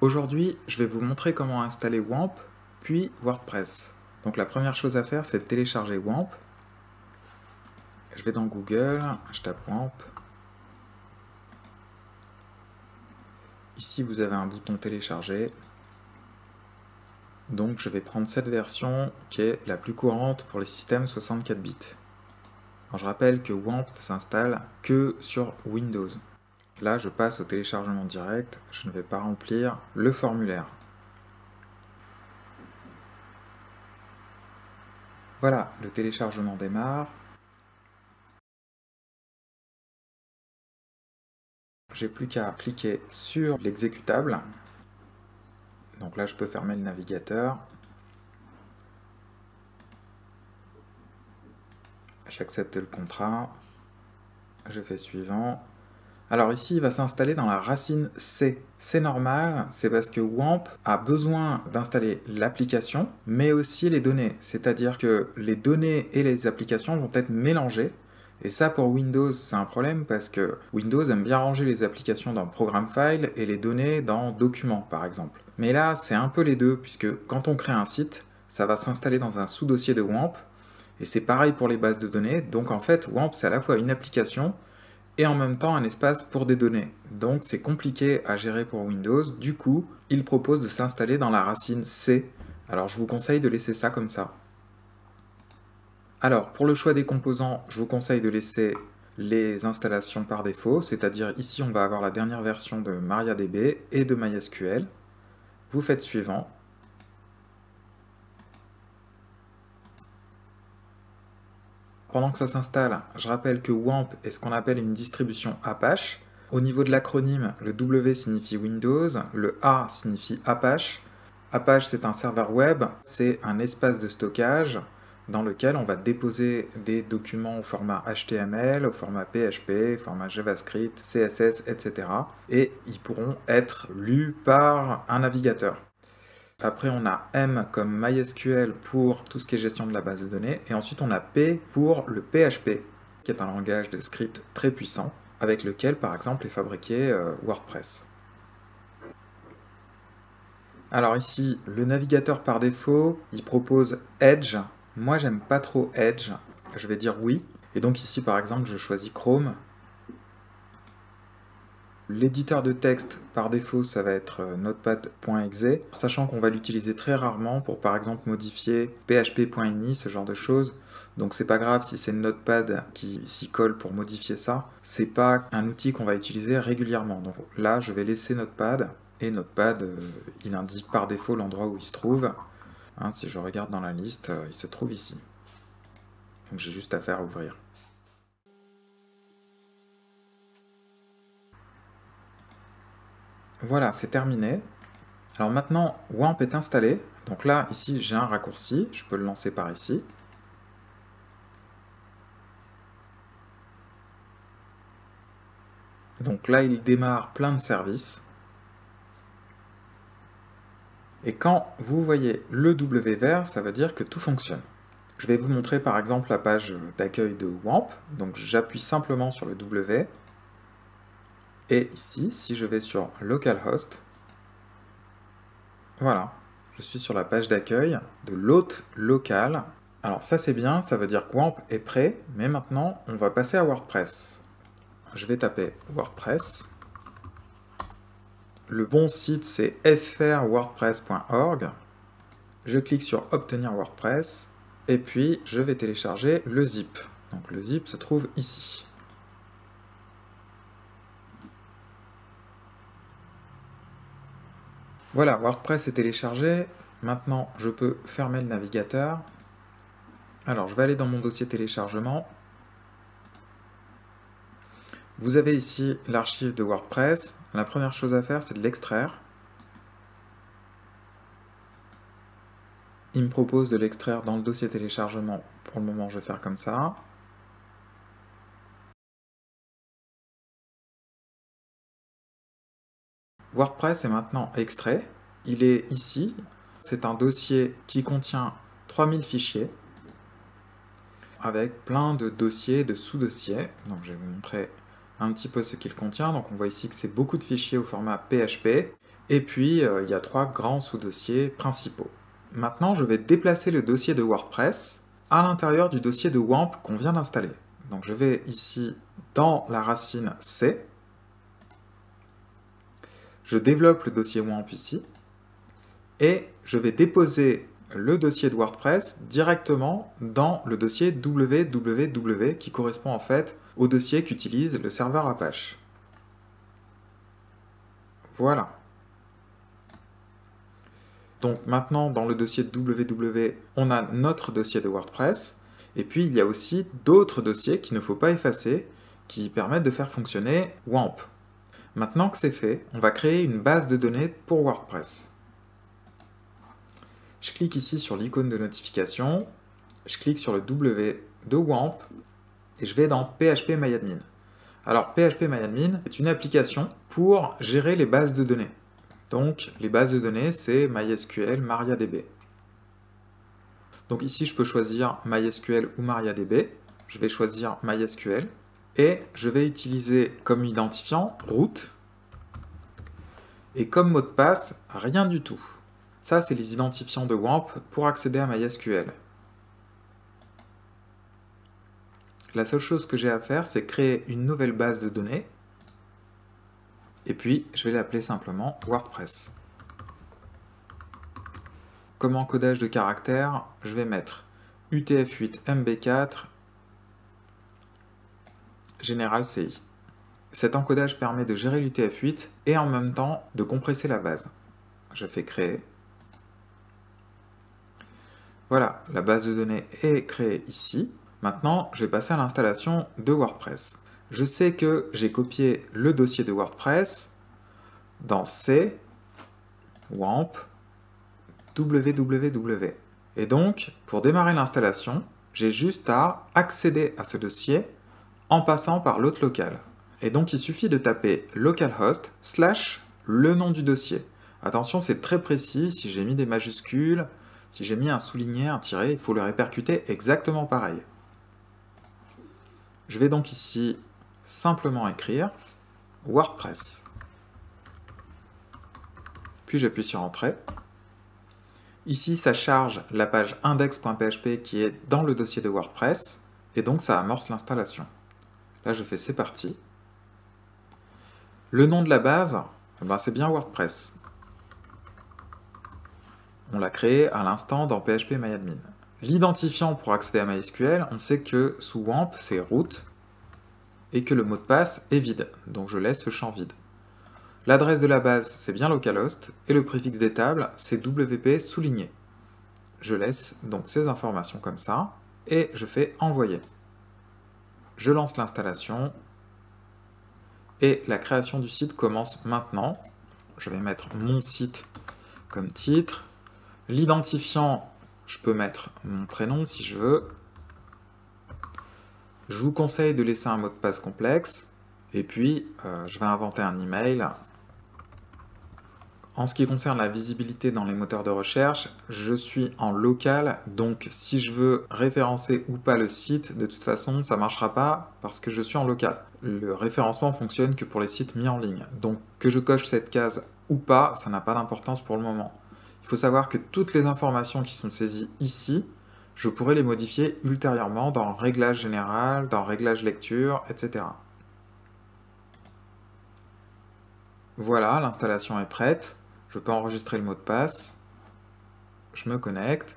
Aujourd'hui, je vais vous montrer comment installer WAMP, puis WordPress. Donc la première chose à faire, c'est de télécharger WAMP. Je vais dans Google, je tape WAMP. Ici, vous avez un bouton télécharger. Donc je vais prendre cette version qui est la plus courante pour les systèmes 64 bits. Alors je rappelle que WAMP ne s'installe que sur Windows. Là, je passe au téléchargement direct, je ne vais pas remplir le formulaire. Voilà, le téléchargement démarre. J'ai plus qu'à cliquer sur l'exécutable. Donc là, je peux fermer le navigateur. J'accepte le contrat. Je fais suivant. Alors ici, il va s'installer dans la racine C. C'est normal, c'est parce que WAMP a besoin d'installer l'application, mais aussi les données. C'est-à-dire que les données et les applications vont être mélangées. Et ça, pour Windows, c'est un problème parce que Windows aime bien ranger les applications dans Program File et les données dans Documents, par exemple. Mais là, c'est un peu les deux, puisque quand on crée un site, ça va s'installer dans un sous-dossier de WAMP. Et c'est pareil pour les bases de données. Donc en fait, WAMP, c'est à la fois une application et en même temps un espace pour des données. Donc c'est compliqué à gérer pour Windows. Du coup, il propose de s'installer dans la racine C. Alors je vous conseille de laisser ça comme ça. Alors pour le choix des composants, je vous conseille de laisser les installations par défaut, c'est-à-dire ici on va avoir la dernière version de MariaDB et de MySQL. Vous faites suivant. Pendant que ça s'installe, je rappelle que WAMP est ce qu'on appelle une distribution Apache. Au niveau de l'acronyme, le W signifie Windows, le A signifie Apache. Apache, c'est un serveur web, c'est un espace de stockage dans lequel on va déposer des documents au format HTML, au format PHP, au format JavaScript, CSS, etc. Et ils pourront être lus par un navigateur. Après, on a M comme MySQL pour tout ce qui est gestion de la base de données. Et ensuite, on a P pour le PHP, qui est un langage de script très puissant, avec lequel, par exemple, est fabriqué WordPress. Alors ici, le navigateur par défaut, il propose Edge. Moi, j'aime pas trop Edge. Je vais dire oui. Et donc ici, par exemple, je choisis Chrome. L'éditeur de texte, par défaut, ça va être notepad.exe, sachant qu'on va l'utiliser très rarement pour, par exemple, modifier php.ini, ce genre de choses. Donc c'est pas grave si c'est Notepad qui s'y colle pour modifier ça. C'est pas un outil qu'on va utiliser régulièrement. Donc là, je vais laisser Notepad. Et Notepad, il indique par défaut l'endroit où il se trouve. Hein, si je regarde dans la liste, il se trouve ici. Donc j'ai juste à faire ouvrir. Voilà, c'est terminé. Alors maintenant, WAMP est installé. Donc là, ici, j'ai un raccourci. Je peux le lancer par ici. Donc là, il démarre plein de services. Et quand vous voyez le W vert, ça veut dire que tout fonctionne. Je vais vous montrer par exemple la page d'accueil de WAMP. Donc j'appuie simplement sur le W. Et ici, si je vais sur Localhost, voilà, je suis sur la page d'accueil de l'hôte local. Alors ça c'est bien, ça veut dire que WAMP est prêt, mais maintenant on va passer à WordPress. Je vais taper WordPress. Le bon site c'est frwordpress.org. Je clique sur Obtenir WordPress et puis je vais télécharger le zip. Donc le zip se trouve ici. Voilà, WordPress est téléchargé. Maintenant, je peux fermer le navigateur. Alors, je vais aller dans mon dossier téléchargement. Vous avez ici l'archive de WordPress. La première chose à faire, c'est de l'extraire. Il me propose de l'extraire dans le dossier téléchargement. Pour le moment, je vais faire comme ça. WordPress est maintenant extrait. Il est ici. C'est un dossier qui contient 3000 fichiers avec plein de dossiers, de sous-dossiers. Donc je vais vous montrer un petit peu ce qu'il contient. Donc on voit ici que c'est beaucoup de fichiers au format PHP. Et puis, il y a 3 grands sous-dossiers principaux. Maintenant, je vais déplacer le dossier de WordPress à l'intérieur du dossier de WAMP qu'on vient d'installer. Donc je vais ici dans la racine C. Je développe le dossier WAMP ici. Et je vais déposer le dossier de WordPress directement dans le dossier www qui correspond en fait au dossier qu'utilise le serveur Apache. Voilà. Donc maintenant, dans le dossier www, on a notre dossier de WordPress. Et puis, il y a aussi d'autres dossiers qu'il ne faut pas effacer, qui permettent de faire fonctionner WAMP. Maintenant que c'est fait, on va créer une base de données pour WordPress. Je clique ici sur l'icône de notification, je clique sur le W de WAMP, et je vais dans PHP-MyAdmin. Alors, PHP-MyAdmin est une application pour gérer les bases de données. Donc, les bases de données, c'est MySQL, MariaDB. Donc ici, je peux choisir MySQL ou MariaDB. Je vais choisir MySQL. Et je vais utiliser comme identifiant root. Et comme mot de passe, rien du tout. Ça, c'est les identifiants de WAMP pour accéder à MySQL. La seule chose que j'ai à faire, c'est créer une nouvelle base de données. Et puis, je vais l'appeler simplement WordPress. Comme encodage de caractères, je vais mettre UTF-8 MB4 Général CI. Cet encodage permet de gérer l'UTF-8 et en même temps de compresser la base. Je fais créer. Voilà, la base de données est créée ici. Maintenant, je vais passer à l'installation de WordPress. Je sais que j'ai copié le dossier de WordPress dans C, WAMP, www. Et donc, pour démarrer l'installation, j'ai juste à accéder à ce dossier en passant par l'hôte local. Et donc, il suffit de taper localhost / le nom du dossier. Attention, c'est très précis. Si j'ai mis des majuscules, si j'ai mis un souligné, un tiret, il faut le répercuter exactement pareil. Je vais donc ici simplement écrire WordPress. Puis j'appuie sur Entrée. Ici, ça charge la page index.php qui est dans le dossier de WordPress, et donc ça amorce l'installation. Là, je fais C'est parti. Le nom de la base, c'est bien WordPress. On l'a créé à l'instant dans PHP-MyAdmin. L'identifiant pour accéder à MySQL, on sait que sous WAMP, c'est root, et que le mot de passe est vide, donc je laisse ce champ vide. L'adresse de la base, c'est bien localhost, et le préfixe des tables, c'est WP souligné. Je laisse donc ces informations comme ça, et je fais Envoyer. Je lance l'installation, et la création du site commence maintenant. Je vais mettre mon site comme titre. L'identifiant, je peux mettre mon prénom si je veux. Je vous conseille de laisser un mot de passe complexe, et puis je vais inventer un email. En ce qui concerne la visibilité dans les moteurs de recherche, je suis en local, donc si je veux référencer ou pas le site, de toute façon, ça ne marchera pas parce que je suis en local. Le référencement fonctionne que pour les sites mis en ligne. Donc que je coche cette case ou pas, ça n'a pas d'importance pour le moment. Il faut savoir que toutes les informations qui sont saisies ici, je pourrais les modifier ultérieurement dans Réglage général, dans Réglage lecture, etc. Voilà, l'installation est prête. Je peux enregistrer le mot de passe. Je me connecte.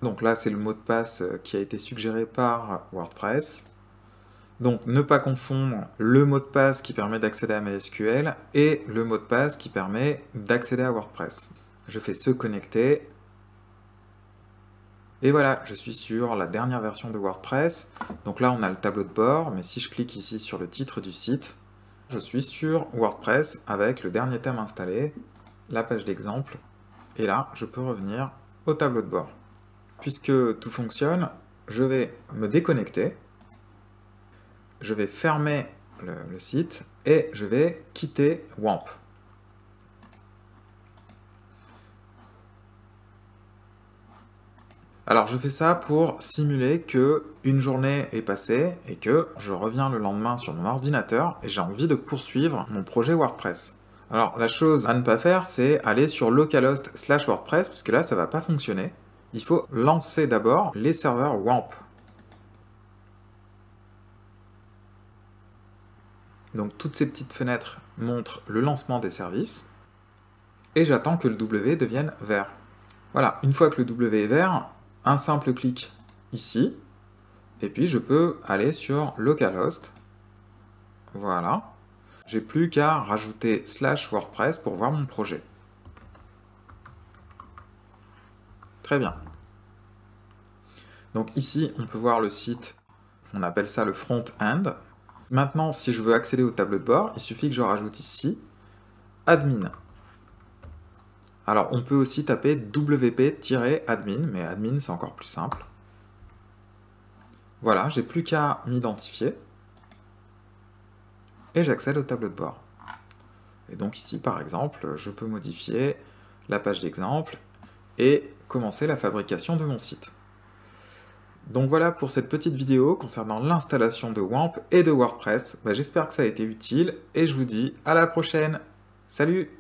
Donc là, c'est le mot de passe qui a été suggéré par WordPress. Donc, ne pas confondre le mot de passe qui permet d'accéder à MySQL et le mot de passe qui permet d'accéder à WordPress. Je fais se connecter. Et voilà, je suis sur la dernière version de WordPress. Donc là, on a le tableau de bord, mais si je clique ici sur le titre du site, je suis sur WordPress avec le dernier thème installé, la page d'exemple, et là, je peux revenir au tableau de bord. Puisque tout fonctionne, je vais me déconnecter, je vais fermer le site, et je vais quitter WAMP. Alors je fais ça pour simuler que une journée est passée et que je reviens le lendemain sur mon ordinateur et j'ai envie de poursuivre mon projet WordPress. Alors, la chose à ne pas faire, c'est aller sur localhost/WordPress, parce que là, ça va pas fonctionner. Il faut lancer d'abord les serveurs WAMP. Donc, toutes ces petites fenêtres montrent le lancement des services. Et j'attends que le W devienne vert. Voilà, une fois que le W est vert, un simple clic ici, et puis je peux aller sur localhost. Voilà. J'ai plus qu'à rajouter /WordPress pour voir mon projet. Très bien. Donc ici, on peut voir le site, on appelle ça le front-end. Maintenant, si je veux accéder au tableau de bord, il suffit que je rajoute ici admin. Alors, on peut aussi taper wp-admin, mais admin, c'est encore plus simple. Voilà, j'ai plus qu'à m'identifier. Et j'accède au tableau de bord. Et donc ici, par exemple, je peux modifier la page d'exemple et commencer la fabrication de mon site. Donc voilà pour cette petite vidéo concernant l'installation de WAMP et de WordPress. J'espère que ça a été utile et je vous dis à la prochaine. Salut!